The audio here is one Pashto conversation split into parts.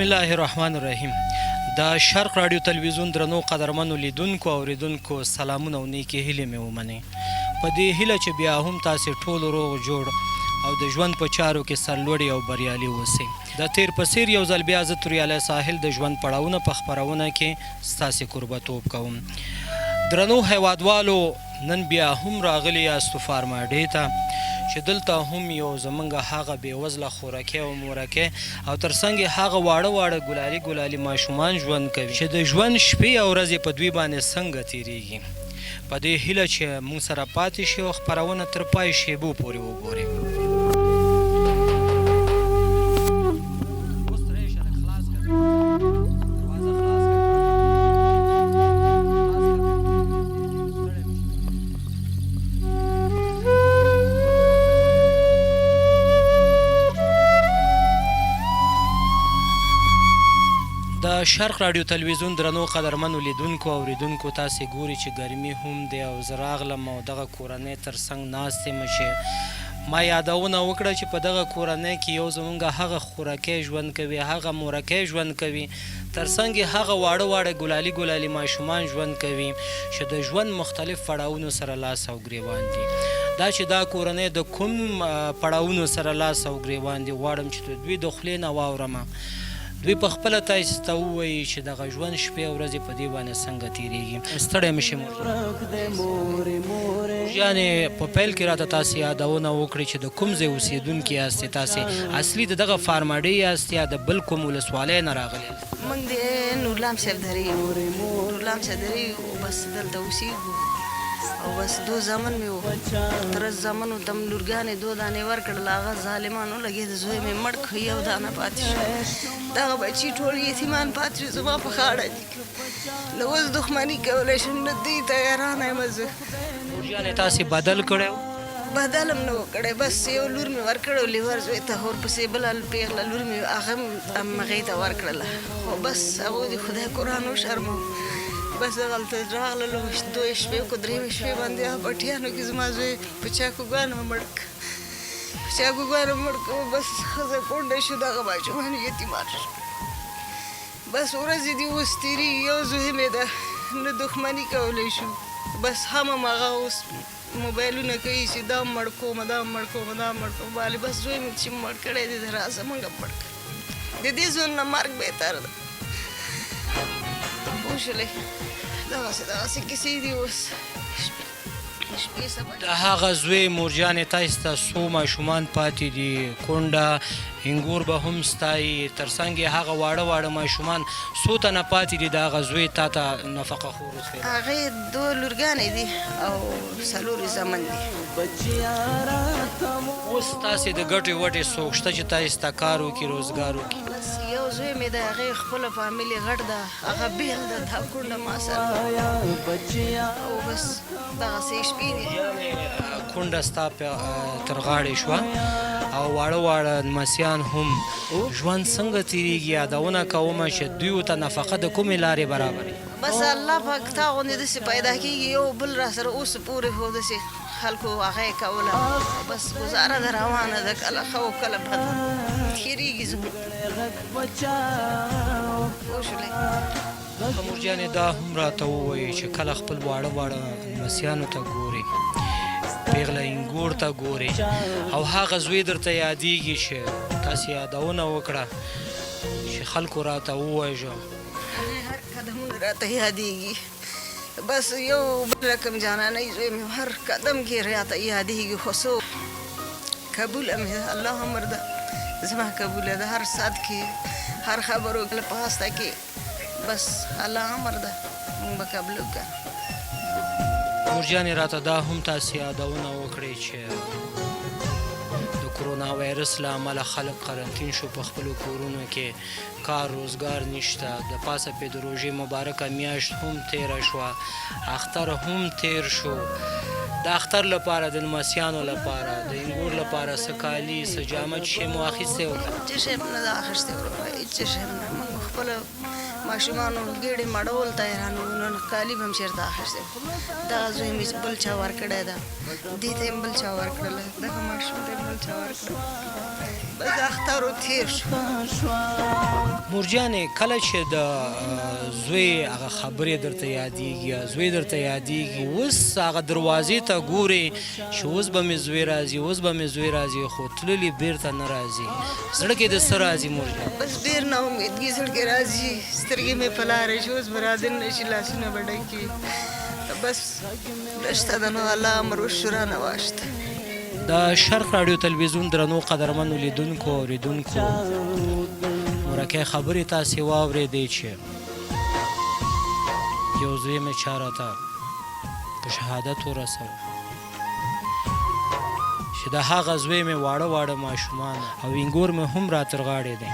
الله الرحمن الرحیم. د شرق رادیو تلویزیون درنو قدرمنو لیدونکو او اوریدونکو سلامونه او نیکې هیلې مې ومنئ. په دې هیله چې بیا هم تاسې ټول روغ جوړ او د ژوند په چارو کې سرلوړي او بریالي اوسئ. د تیر په څیر یو ځل بیا زه توریالی ساحل د ژوند پړاوونه په خپرونه کې ستاسې کوربتوب کوم. درنو هیوادوالو، نن بیا هم راغلي یاستو فارماډې ته چې دلته هم یو زمونږ هغه بېوزله خوراکي او مورکي او تر څنګ یې هغه واړه واړه ګلالي ماشومان ژوند کوي چې د ژوند شپې او ورځې په دوی باندې څنګه تېرېږي. په دې هیله چې موږ سره پاتې شي او خپرونه تر پای شیبو پورې وګورئ. د شرق رادیو تلویزیون درنو قدرمنو لیدونکو او اوریدونکو، تاسې ګوري چې ګرمي هم دی او زه راغلم او دغه کورنۍ تر څنګ ناست یم چې ما یادونه وکړه چې په دغه کورنۍ کې یو زمونږ هغه خوراکی ژوند کوي، هغه مورکی ژوند کوي، تر څنګ یې هغه واړه ګلالي ماشومان ژوند کوي چې د ژوند مختلف پړاوونو سره لاس او ګریوان دي. دا چې دا کورنۍ د کوم پړاوونو سره لاس او ګریوان دي غواړم چې دوی د خولې نه واورمه. دوی په خپله تاسې ته ووایي چې دغه ژوند شپې او ورځې په دې باندې څنګه تېرېږي. ستړی مه شئ مورجانې، په پیل کې راته تاسې یادونه وکړئ چې د کوم ځای اوسېدونکي یاستې؟ تاسې اصلي د دغه فارماډۍ یاست یا د بل کوم ولسوالۍ نه راغلي یاست؟ موږ د نورلام صاحب درې بس دلته اوسېږو او بس 2 زامن مې وو. تر زامنو ته م لورګانې 2 دانې ورکړل، هغه ظالمان ولګېد، زوی مې مړ کړ، یو دانه پاتې شو. دغه بچي ټول یتیمان پاتې شو زما په غاړه دي. نو اوس دښمني کولی شم، نه دې تیارانه یم زه. مورجانې تاسې بدل کړی و؟ بدل هم نه و کړی، بس یو لور مې ورکړی و لیور زوی ته، ورپسې بله پېغله لور مې هغه هم هغې ته ورکړله، خو بس هغوی د خدای قرآن وشرمو. بس دغلته راغللو 2 شپې کو 3 شپې باندې پټیانو کې زما زوی په چاقوګانو مړ کړ. بس ښځه کونډه شو، دغه ماشومان یتیمان شو. بس ورځې دي اوس تېرېږي، یو زوی مې ده، نه دښمني کولی شو. بس هم هغه اوس موبایلونه کوي چې دا مړ کوم بالې، بس زوی مې چې مړ کړی دی، راځه موږ مړ کړ. د دې ژوند نه مرګ بهتر ده. پوه شولې؟ دغسې کیسې دي اوس. د هغه زوی مورجانې تاسې ته څو ماشومان پاتې دي؟ کونډه انګور به هم ستایي، تر څنګ یې هغه واړه ماشومان څو تنه پاتې دي؟ د هغه زوی تا ته نفقه خور اوسوي؟ هغې 2 لورګانې دي او 4 زامن دي. اوس تاسې د ګټې وټې څوک شته چې تاسې ته کار وکړي، روزګار وکړي؟ بس یو زوی مې د هغې خپله فامیلي غټ ده، هغه بېل ده، دا کونډه ما سره او بس دغسې شپې دي. کونډه ستا تر غاړې شوه او واړه لمسیان هم ژوند څنګه تېرېږي؟ یادونه کومه چې دوی ته نفقه د کومې لارې برابرې؟ بس الله پاک تا غوندې داسې پیدا کېږي، یو بل را سره اوس پورې خو داسې خلکو هغه یې کوله. بس ګزاره ده روانه ده، کله ښه او کله بد تېرېږي زموږ. پوه شولې؟ مورجانې دا هم راته ووایي چې کله خپل واړه لمسیانو ته ګورې، پېغله انګور ته ګورې او هغه زوی درته یادېږي چې تاسې یادونه وکړه چې خلکو راته ووایه؟ هر قدمونه راته یادېږي. بس یو بل رقم جانانۍ زوی مې هر قدم کې راته یادېږي، خو څو قبوله مې ده، الله امر ده زما قبوله ده، هر ساعت کې هر خبرو په هسته کې بس الله امر ده، مونږ به قبلو که. مورجانې راته دا هم تاسې یادونه وکړئ چې د کرونا وایرس له امله خلک قرنطین شو په خپلو کورونو کې، کار روزګار نشته، د پاسه پې د روژې مبارکه میاشت هم تېره شوه، اختر هم تېر شو. د اختر لپاره د لمسیانو لپاره د انګور لپاره څه کالي څه جامه چې شی مو اخیستی و؟ هېڅ شی نه ده اخیستی وروره، هېڅ شی نه. موږ خپله ماشومانو ګېډې مړول ته حیران وو نن کالي به هم چېرته اخیستی دغه زوی مې بل چا ورکړی ده دې ته یې بل چا ورکړله دغه ماشوم ته یې بل چا ورکړه بس اختر تیر شو مورجانې کله چې د زوی هغه خبرې درته یادېږي زوی درته یادېږي اوس هغه دروازې ته ګورې چې اوس به مې زوی راځي اوس به مې زوی راځي خو تللي بیرته نه راځي زړه کې د څه راځي مورجان بس ډېر نا امیدګي زړه کې راځي سترګې مې په لارې شي اوس به رادن نه شي لاسونه به ډکي بس نشته ده نو الله امر وشو رانه واشته د شرق راډیو تلویزیون درنو قدرمنو لیدونکو اوریدونکو مورکۍ خبرې تاسې واورېدې چې یو زوی مې چا راته په شهادت ورسوه چې د هغه زوی مې واړه واړه ماشومان او وینګور مې هم راتر غاړې دی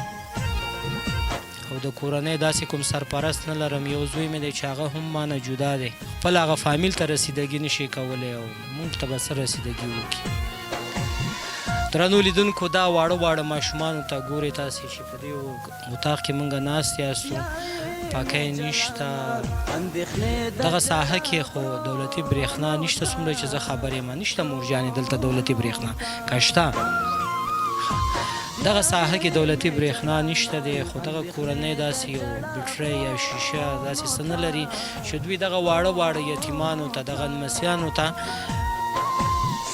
او د کورنۍ داسې کوم سرپرست نه لرم یو زوی مې دی چې هغه هم مانه جدا دی خپل هغه فامیل ته رسیدګي نشي کولی او موږ ته به څه رسیدګي وکړي درنو لیدونکو دا واړه واړه ماشومانو ته ګورئ تاسې چې په دې اتاق کې موږ ناست یاستو پاکۍ نشته دغه ساحه کې خو دولتي برېښنا نشته څومره چې زه خبر یم نشته مورجانې دلته دولتي برېښنا که شته دغه ساحه کې دولتي برېښنا نشته دی خو دغه کورنۍ داسې یو بټرۍ یا شیشه داسې څه نه لري چې دوی دغه واړه واړه یتیمانو ته دغه لمسیانو ته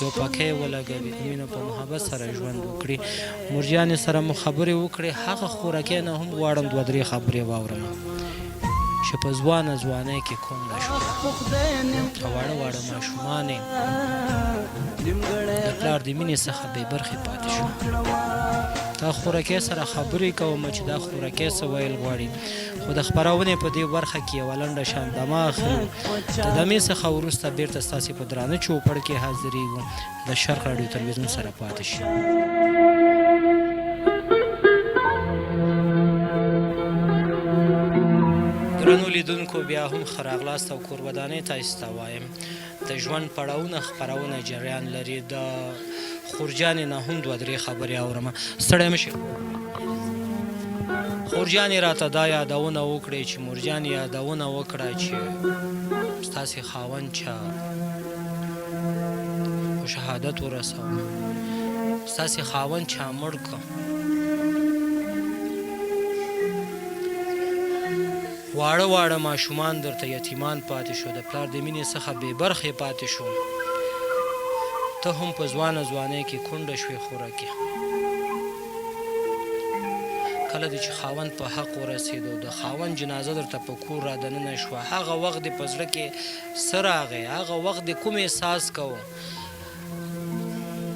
یو پاکۍ ولګوي د مینه په محبت سره ژوند وکړي مورجانې سره مو خبرې وکړې هغه خوراکۍ نه هم غواړم دوه درې خبرې واورم چې په ځوانۍ کې کونډه شوه واړه واړه ماشومان یې د پلار د مینې څخه بې برخې پاتې شو دا خوراکۍ سره خبرې کوم چې دا خوراکۍ څه ویل غواړي خو د خپرونې په دې برخه کې یوه لنډه شان دمه اخلو د دمې څخه وروسته بیرته ستاسې په درانه چوپړ کې حاضرېږو د شرق راډیو تلویزیون سره پاتې شي درنو لیدونکو بیا هم ښه راغلاست او کوربدانۍ تاسې ته وایم د ژوند پړاوونه خپرونه جریان لري د خورجانې نه هم دوه درې خبرې اورم ستړی مه شي خورجانې راته دا یادونه وکړې چې مورجانې یادونه وکړه چې ستاسې خاوند چا په شهادت ورسوه ستاسې خاوند چا مړ کړه واړه واړه ماشومان درته یتیمان پاتې شو د پلار د مینې څخه بې برخې پاتې شو ته هم په ځوانۍ کې کونډه شوې خوراکې کله دې چې خاوند په حق ورسېدو د خاوند جنازه درته په کور را دننه شوه هغه وخت دې په زړه کې څه راغی هغه وخت دې کوم احساس کوو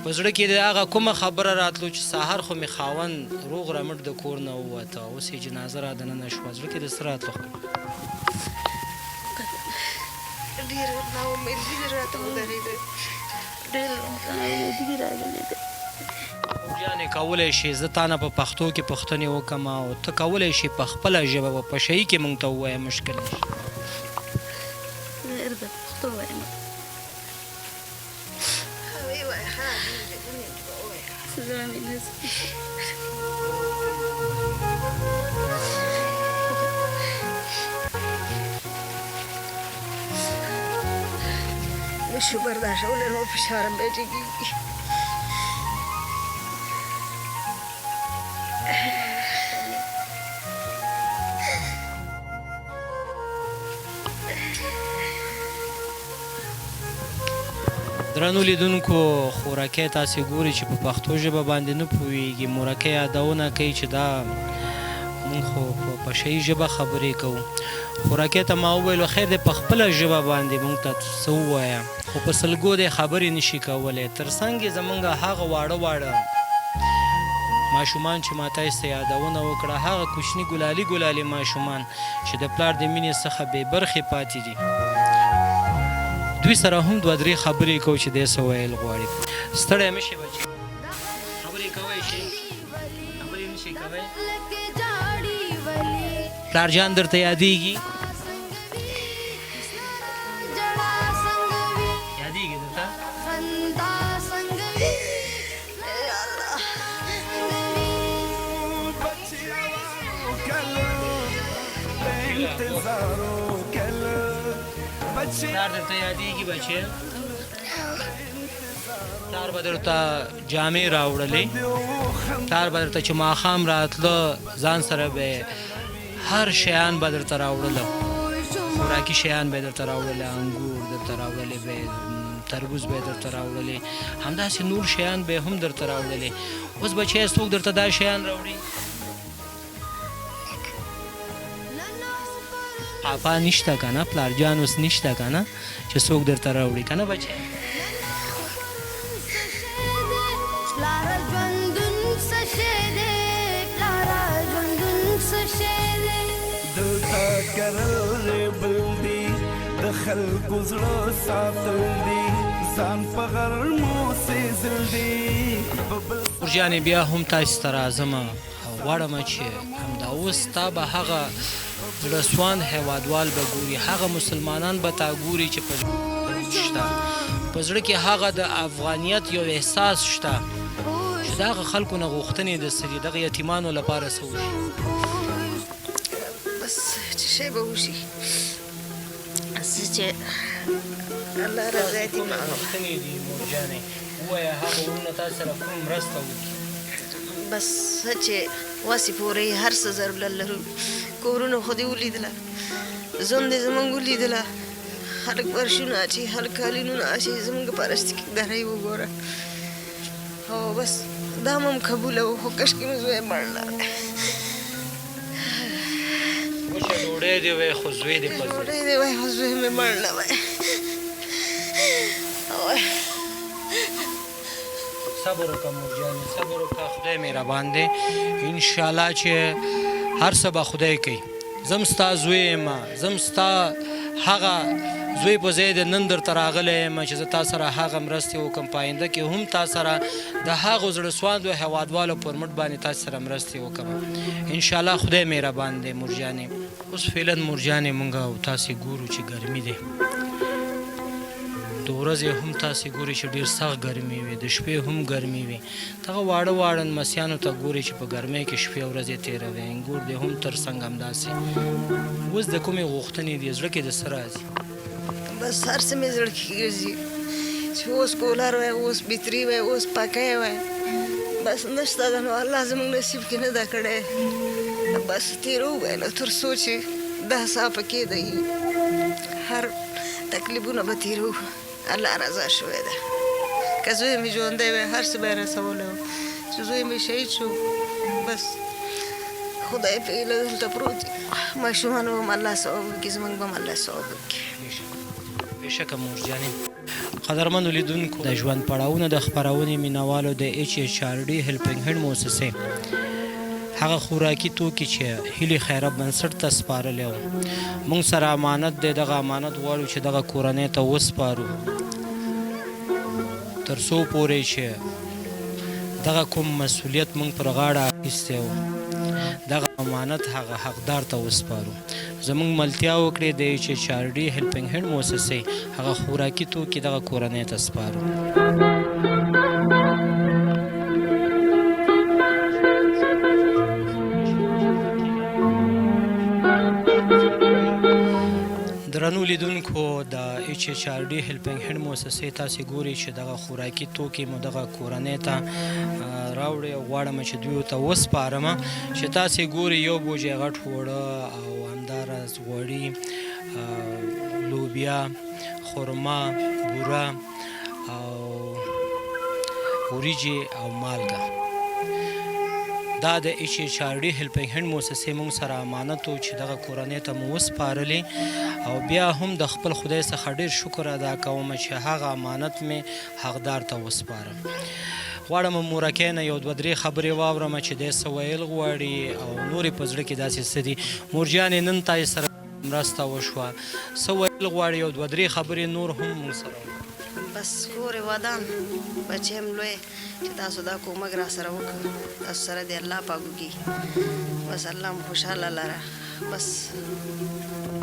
په زړه کې د هغه کومه خبره راتلو چې سهار خو مې خاوند روغ رمټ د کور نه ووته اوس یې جنازه را دننه شوه زړه کې د څه راتلو ډېر ناامیدګي راته ودرېده ډېر ناامیدګي راغلې ده جانې کولی شي زه تا نه په پښتو کې پوښتنې وکړم او ته کولی شي په خپله ژبه په پشهي کې موږ ته ووایه مشکل نشي ډېر د پښتو وایم زړه مې نه نشو برداشتولی نو فشارم بیا ټیټېږي درنو لیدونکو خوراکۍ تاسې ګورئ چې په پښتو ژبه باندې نه پوهېږي مورکۍ یادونه کوي چې دا مونږ خو په پشهي ژبه خبرې کوو خوراکۍ ته ما وویلو خیر دی په خپله ژبه باندې مونږ ته څه ووایه خو په سلګو دی خبرې نشي کولی تر څنګ یې زمونږ هغه واړه واړه ماشومان چې ما تاسې ته یادونه وکړه هغه کوچني ګلالي ماشومان چې د پلار د مینې څخه بې برخې پاتې دي دوی سره هم دوه درې خبرې کوو چې دی څه ویل غواړي ستړی مه شي بچي خبرې کوی شي خبرې نه شي کوی پلار جان درته یادېږي یادېږي درته پلار درته یادېږي بچې پلار به درته جامې راوړلې پلار به درته چې ماښام راتله ځان سره به هر شیان به درته راوړله خوراکي شیان به یې درته راوړله انګور درته راوړلې به تربوز به یې درته راوړلې همداسې نور شیان به یې هم درته راوړلې اوس بچیه څوک درته دا شیان راوړي پاپا نشته که نه پلارجان اوس نشته که نه چې څوک درته راوړي که نه بچی د خلکو زړه ساتل دي ځان په غرمو سېزل دي مورجانې بیا هم تاسې ته راځم غواړم چې همدا اوس تا به هغه زړهسوان هیوادوال به ګوري هغه مسلمانان به تا ګوري چې په شته په زړه کې هغه د افغانیت یو احساس شته چې د هغه خلکو نه غوښتنې د څه دي دغه یتیمانو لپاره څه وشي بس چې شی به وشي څه چې الله رضا یتیمان غوښتنې دي مورجانې ووایه هغه وروڼه تاسو سره کوم مرسته وکړي بس څه چې واسې پورې هر څه ضرورت لرو کورونه خو دې ولیدله ژوند دې زموږ ولیدله خلک فرشونه اچي خلک قالینونه اچي زموږ پرستګرۍ وګوره او بس دا هم قبوله وه خو کشکې مې زوی مړ لاړی وچه ډوډۍ دې وی خو زوی دې په ډوډۍ دې وی خو زوی مې مړ لاړی صبر وکړه مورجانې صبر وکړه خدای مهربان دی انشاءالله چې هر څه به خدای کوي زم ستا زوی یم زم ستا هغه زوی په ځای د نن درته راغلی یم چې زه تا سره هغه مرستې وکړم په آینده کې هم تا سره د هغو زړهسواندو هیوادوالو پر مټ باندې تاسو سره مرستې وکړم انشاءالله خدای مهربان دی مورجانې اوس فعلا مورجانې مونږ او تاسې ګورو چې ګرمي دی د ورځې هم تاسې ګورئ چې ډېر سخت ګرمي وي د شپې هم ګرمي وي دغه واړه واړه لمسیانو ته ګورئ چې په ګرمۍ کې شپې او ورځې تېروي انګور دی هم تر څنګ همداسې اوس د کومې غوښتنې دي زړه کې د څه راځي بس هر څه مې زړه کې ګرځي چې اوس کولر وای اوس بطري وای اوس پکۍ وای بس نشته ده نو الله زموږ نصیب کې نه ده کړی بس تېرو وای نو تر څو چې 10 ساعه پکې دی هر تکلیفونه به تېرو الله رضا شوی ده که زوی مې ژوندی وای هر څه به یې رسولی و چې زوی مې شهید شو بس خدای په هیله دلته پروت دی ماشومان به هم الله ثواب وکړي زموږ به هم الله ثواب وکړي بېشکه مورجانې قدرمنو لیدونکو د ژوند پړاوونه د خپرونې مینوالو د HHRD هیلپینګ هینډ موسسې هغه خوراکي توکي چې هیلې خیره بنسټ ته سپارلی و موږ سره امانت دی دغه امانت غواړو چې دغه کورنۍ ته وسپارو تر څو پورې چې دغه کوم مسؤلیت موږ پر غاړه اخیستی و دغه امانت هغه حقدار ته وسپارو زموږ ملتیا وکړې د HHRD هیلپینګ هینډ موسسې هغه خوراکي توکي دغه کورنۍ ته سپارو درنو لیدونکو د HHRD هیلپینګ هینډ موسسې تاسې ګورئ چې دغه خوراکي توکي مو دغه کورنۍ ته راوړئ او غواړم چې دوی ته وسپارم چې تاسې ګورئ یو بوجۍ غټ اوړه او همداراز غوړي لوبیا خرما بوره او وریجې او مالګه دا د HHRD هیلپینګ هینډ موسسې موږ سره امانت و چې دغه کورنۍ ته مو وسپارلې او بیا هم د خپل خدای څخه ډېر شکر ادا کوم چې هغه امانت مې حقدار ته وسپارم غواړم مورکۍ نه یو دوه درې خبرې واورم چې دی څه ویل غواړي او نورې په زړه کې داسې څه دي مورجانې نن تاسې سره مرسته وشوه څه ویل غواړي یو دوه درې خبرې نور هم موږ سره بس کور ودان بچې هم لوی چې تاسو دا کومک را سره وکړه تاسو سره دې الله پاک وکړي بس الله هم خوشحاله لره بس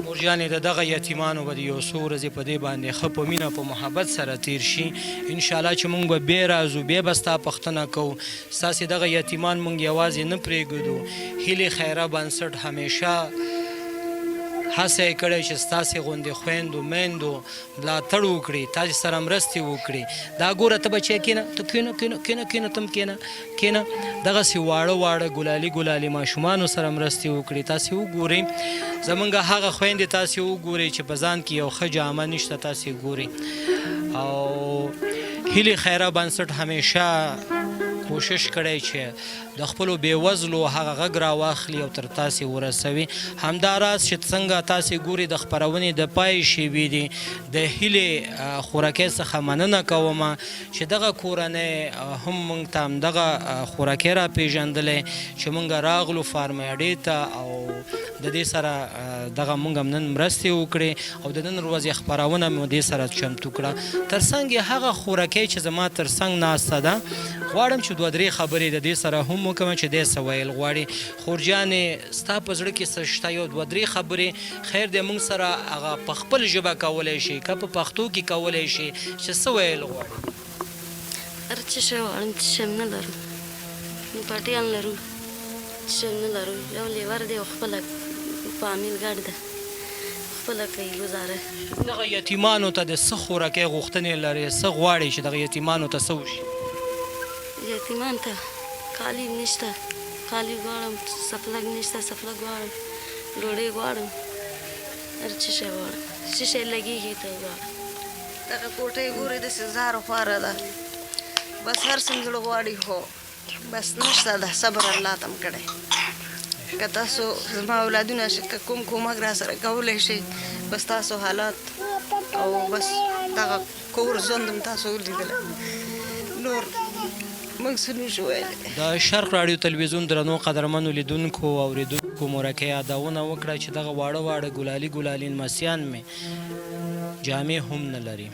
مورجانې د دغه یتیمانو به د یو څو ورځې په دې باندې ښه په مینه په محبت سره تیر شي انشاءالله چې موږ به بیا راځو بیا به ستا پوښتنه کوو ستاسې دغه یتیمان موږ یوازې نه پرېږدو هیلې خیره بنسټ همیشه هڅه یې کړی چې ستاسې غوندې خویندو میندو ملاتړ وکړي، تاسې سره مرستې وکړي. دا ګوره ته بچی کېنه، ته کېنه کېنه کېنه کېنه تم کېنه کېنه. دغسې واړه واړه ګلالي ګلالي ماشومانو سره مرستې وکړي. تاسې وګورئ زمونږ هغه خویندې تاسې وګورئ چې په ځان کې یو ښه جامه نشته، تاسې ګورئ. او هیلې خیره بنسټ همیشه کوشش کړی چې د خپلو بېوزلو هغه غږ راواخلي او تر تاسې ورسوي. همداراز چې څنګه تاسې ګورئ د خپرونې د پای شیبې دي، د هیلې خوراکۍ څخه مننه کوم چې دغه کورنۍ هم موږ ته همدغه خوراکۍ راپېژندلی چې موږ راغلو فارم اډې ته او د دې سره دغه موږ هم نن مرستې وکړې او د نن ورځې خپرونه مو دې سره چمتو کړه. تر څنګ یې هغه خوراکۍ چې زما تر څنګ ناسته ده، غواړم چې 2-3 خبرې د دې سره هم وکړم چې دی څه ویل غواړي. خورجانې ستا په زړه کې څه شته؟ یو 2-3 خبرې خیر دی موږ سره هغه په خپل ژبه کولی شي که په پښتو کې کولی شي چې څه ویل غواړي. هر څه شی غواړم چې شم نه لرو، نو پټیان لرو چې شم نه لرو. یو لیور دی او خپله فامیل ګډ ده، خپله کوي ګزاره. دغه یتیمانو ته د څه خوراکۍ غوښتنې لرې؟ څه غواړې چې دغه یتیمانو ته څه وشي؟ یتیمان ته کالي نشته، کالي غواړم. سپلک نشته، سپلک غواړم. ډوډۍ غواړم. هر څه شی غواړم چې شی لګېږي ته غواړم. دغه کوټۍ ګورئ داسې زار خواره ده، بس هر څه مې زړه غواړي خو بس نشته ده. صبر الله ته م کړی. که تاسو زما اولادونه که کوم کومک را سره کولی شئ، بس تاسو حالات او بس دغه کور ژوند هم تاسو ولیدلی، نور موږ څه نشو ویلی. د شرق راډیو تلویزیون درنو قدرمنو لیدونکو او اوریدونکو مورکۍ یادونه وکړه چې دغه واړه واړه ګلالي ګلالي لمسیان مې جامې هم نه لري.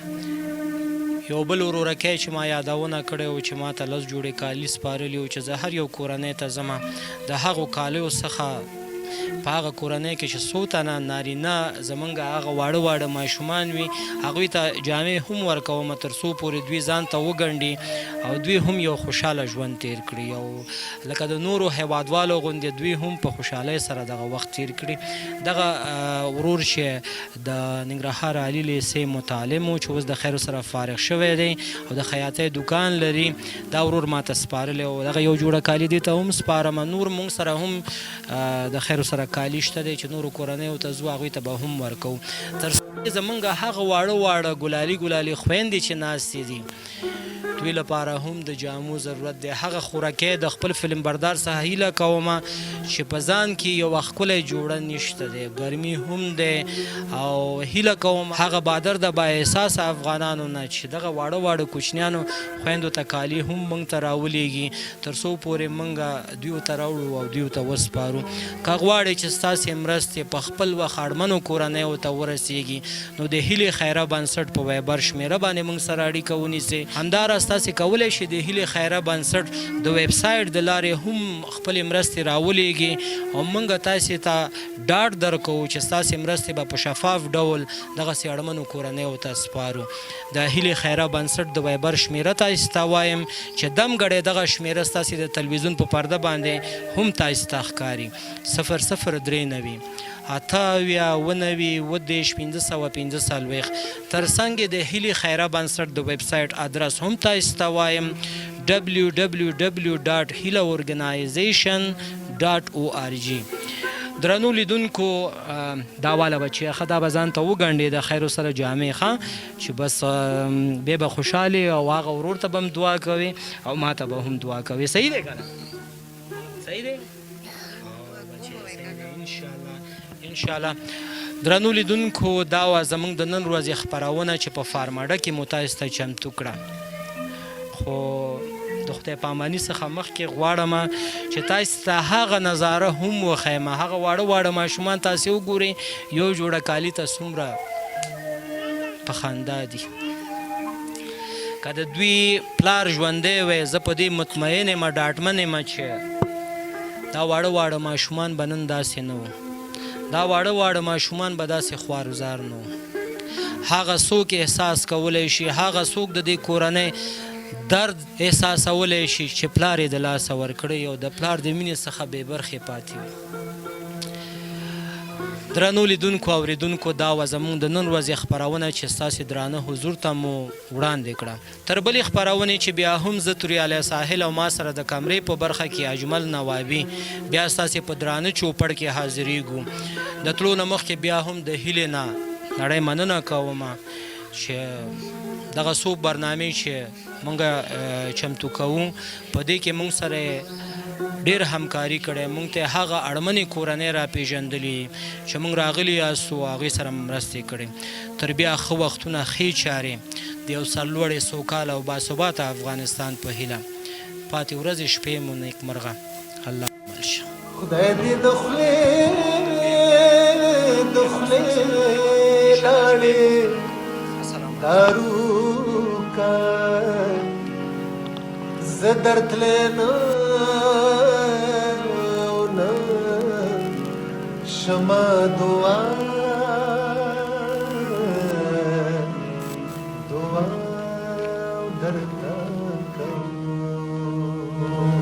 یو بل ورورکی چې ما یادونه کړی و چې ما ته 10 جوړې کالي سپارلي و چې زه هر یو کورنۍ ته ځمه د هغو کالیو څخه په هغه کورنۍ کې چې څو تنه نارینه زمونږ هغه واړه واړه ماشومان وي هغوی ته جامې هم ورکوم تر څو پورې دوی ځان ته وګنډي او دوی هم یو خوشحاله ژوند تیر کړي او لکه د نورو هیوادوالو غوندې دوی هم په خوشحالۍ سره دغه وخت تیر کړي. دغه ورور چې د ننګرهار عالي لیسې متعلم و چې اوس د خیرو سره فارغ شوی دی او د خیاطۍ دوکان لري، دا ورور ماته سپارلی او دغه یو جوړه کالي دې ته هم سپارم. نور موږ سره هم د خیرو سره کالي شته دی چې نورو کورنیو ته ځو هغوی ته به هم ورکوو. تر څو زمونږ هغه واړه واړه ګلالي ګلالي خویندې چې ناستې دي دوی لپاره هم د جامو ضرورت دی. هغه خوراکۍ د خپل فلم بردار څخه هیله کومه چې په ځان کې یو ښکلی جوړه نشته دی، ګرمي هم دی او هیله کوم هغه بادر د با احساسه افغانانو نه چې دغه واړه واړه کوچنیانو خویندو ته کالي هم موږ ته راولېږي تر څو پورې موږ دوی ته راوړو او دوی ته وسپارو. که غواړئ چې ستاسې مرستې په خپل وخت اړمنو کورنیو ته ورسیږي نو د هیلې خیره بنسټ په وایبر شمېره باندې موږ سره اړیکه ونیسئ. همداراز تاسې کولی شئ د هیلې خیره بنسټ د ویب سایټ د لارې هم خپلې مرستې راولېږي او موږ تاسې ته ډاډ درکوو چې ستاسې مرستې به په شفاف ډول دغسې اړمنو کورنیو ته سپارو. د هیلې خیره بنسټ د وایبر شمېره تاسې ته وایم چې دم ګړی دغه شمېره ستاسې د تلویزیون په پرده باندې هم تاسې ته ښکاري 0039 8 540 تر څنګ د هیلې خیره بنسټ د ویب سایټ ادرس هم تاسو ته وایم www.hilaorganization.org. درنو لیدونکو دا والا بچی ښه دا به ځان ته وګنډې د خیرو سره جامې ښه چې بس بیا به خوشحالې او هغه ورور ته به هم دعا کوې او ما ته به هم دعا کوې. صحیح دی که نه؟ صحیح دی؟ انشاءالله. درنو لیدونکو دا وه زموږ د نن ورځې خپرونه چې په فارماډه کې مو تاسو ته چمتو کړه. خو د خدای په اماني څخه مخکې غواړم چې تاسو ته هغه نظاره هم وښیم. هغه واړه واړه ماشومان تاسې وګورئ یو جوړه کالي ته څومره په خندا دي. که د دوی پلار ژوندی وی زه په دې مطمئن یم ډاډمن یم چې دا واړه واړه ماشومان به نن داسې نه وو، دا واړه واړه ماشومان به داسې خوارزار نه وو. هغه څوک احساس کولی شي، هغه څوک د دې کورنۍ درد احساسولی شي چې پلار یې د لاسه ورکړی او د پلار د مینې څخه بې برخې پاتې وي. درنو لیدونکو اوریدونکو دا وه زموږ د نن ورځې خپرونه چې ستاسې درانه حضور ته مو وړاندې کړه. تر بلې خپرونې چې بیا هم زه توریالی ساحل او ما سره د کمرې په برخه کې اجمل نوابي بیا ستاسې په درانه چوپړ کې حاضرېږو. د تلو نه مخکې بیا هم د هیلې نه نړۍ مننه کومه چې دغه څو برنامې چې موږ چمتو کوو په دې کې موږ سره ډېر همکاري کړې، موږ ته هغه اړمنې کورنۍ راپېژندلي چې موږ راغلي یاستو هغوی سره مرستې کړې. تر بیا ښه وختونه ښې چارې د یو سرلوړې سوکاله او باثباته افغانستان په هیله. پاتې ورځې شپې مو نیکمرغه. الله مل شه. خدای دې د خولې لاړې دارو کا زه درتلې نه شمه دعا درته کوم.